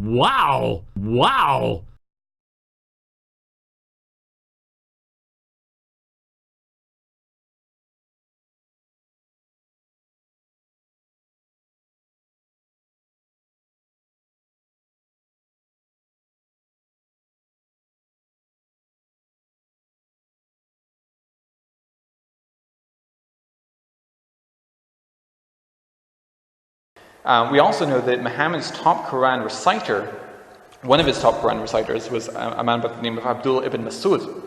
Wow! Wow! We also know that Muhammad's top Quran reciter, one of his top Quran reciters, was a man by the name of Abdullah ibn Masud.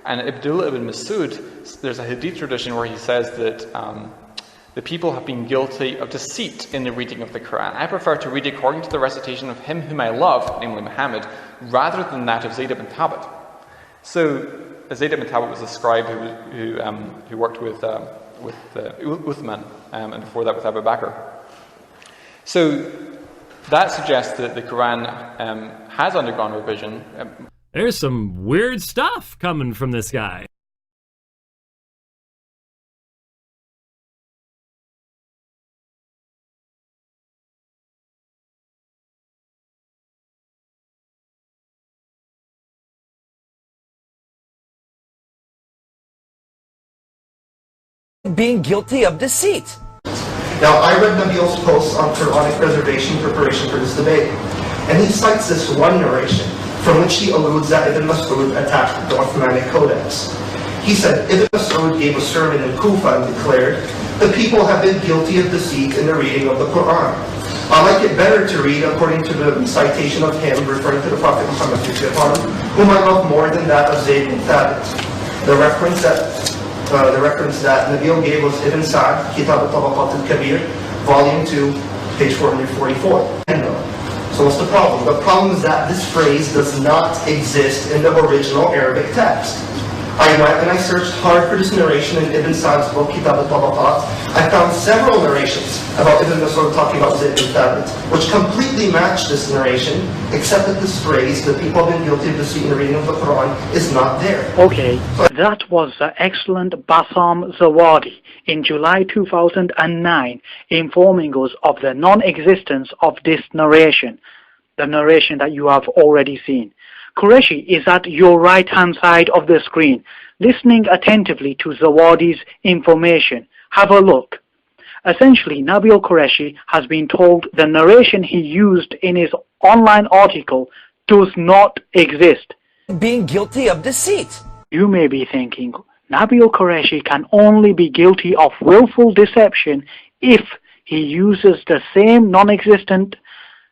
And Abdullah ibn Masud, there's a hadith tradition where he says that the people have been guilty of deceit in the reading of the Quran. I prefer to read according to the recitation of him whom I love, namely Muhammad, rather than that of Zayd ibn Thabit. So Zayd ibn Thabit was a scribe who worked with Uthman, and before that with Abu Bakr. So that suggests that the Quran has undergone revision. There's some weird stuff coming from this guy. Being guilty of deceit. Now, I read Nabeel's posts on Quranic preservation preparation for this debate, and he cites this one narration from which he alludes that Ibn Mas'ud attached the Uthmanic Codex. He said, Ibn Mas'ud gave a sermon in Kufa and declared, the people have been guilty of deceit in the reading of the Quran. I like it better to read according to the recitation of him, referring to the Prophet Muhammad, whom I love more than that of Zayd bin Thabit. The reference that Nabeel gave was Ibn Sa'd, Kitab al-Tabaqat al-Kabir, Volume 2, page 444. So what's the problem? The problem is that this phrase does not exist in the original Arabic text. I went and I searched hard for this narration in Ibn Sa'd's book, Kitab al-Tabaqat. I found several narrations about Ibn Mas'ud talking about Zayd bin Thabit, which completely match this narration, except that this phrase, the people have been guilty of deceit in the reading of the Quran, is not there. Okay, that was the excellent Bassam Zawadi in July 2009, informing us of the non-existence of this narration, the narration that you have already seen. Qureshi is at your right-hand side of the screen, listening attentively to Zawadi's information. Have a look. Essentially, Nabeel Qureshi has been told the narration he used in his online article does not exist. Being guilty of deceit. You may be thinking, Nabeel Qureshi can only be guilty of willful deception if he uses the same non-existent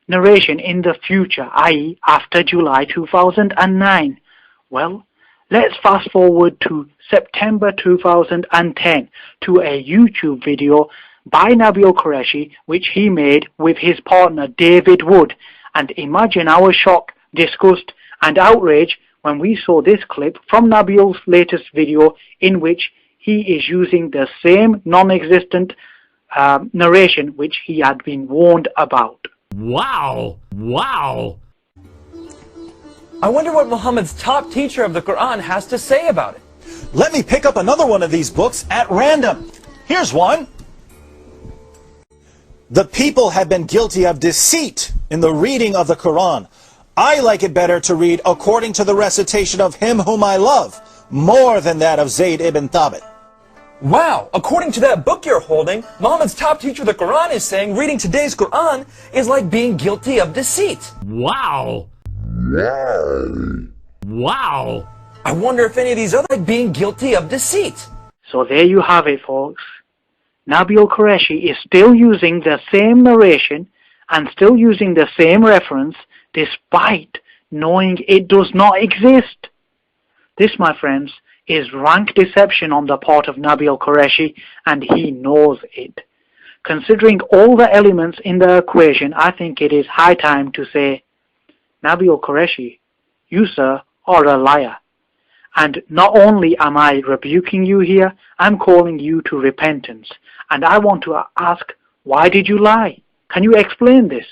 narration in the future, i.e. after July 2009. Well, let's fast forward to September 2010 to a YouTube video by Nabeel Qureshi which he made with his partner David Wood, and imagine our shock, disgust and outrage when we saw this clip from Nabeel's latest video in which he is using the same non-existent narration which he had been warned about. Wow! Wow! I wonder what Muhammad's top teacher of the Quran has to say about it. Let me pick up another one of these books at random. Here's one. The people have been guilty of deceit in the reading of the Quran. I like it better to read according to the recitation of him whom I love, more than that of Zayd ibn Thabit. Wow, according to that book you're holding, Muhammad's top teacher of the Quran is saying reading today's Quran is like being guilty of deceit. Wow! Wow! I wonder if any of these other like being guilty of deceit. So there you have it, folks. Nabeel Qureshi is still using the same narration and still using the same reference despite knowing it does not exist. This, my friends, is rank deception on the part of Nabeel Qureshi, and he knows it. Considering all the elements in the equation, I think it is high time to say, Nabeel Qureshi, you, sir, are a liar. And not only am I rebuking you here, I'm calling you to repentance. And I want to ask, why did you lie? Can you explain this?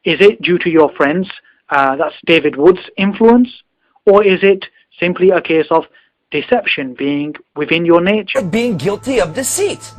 Is it due to your friends, that's David Wood's influence? Or is it simply a case of deception being within your nature. Being guilty of deceit.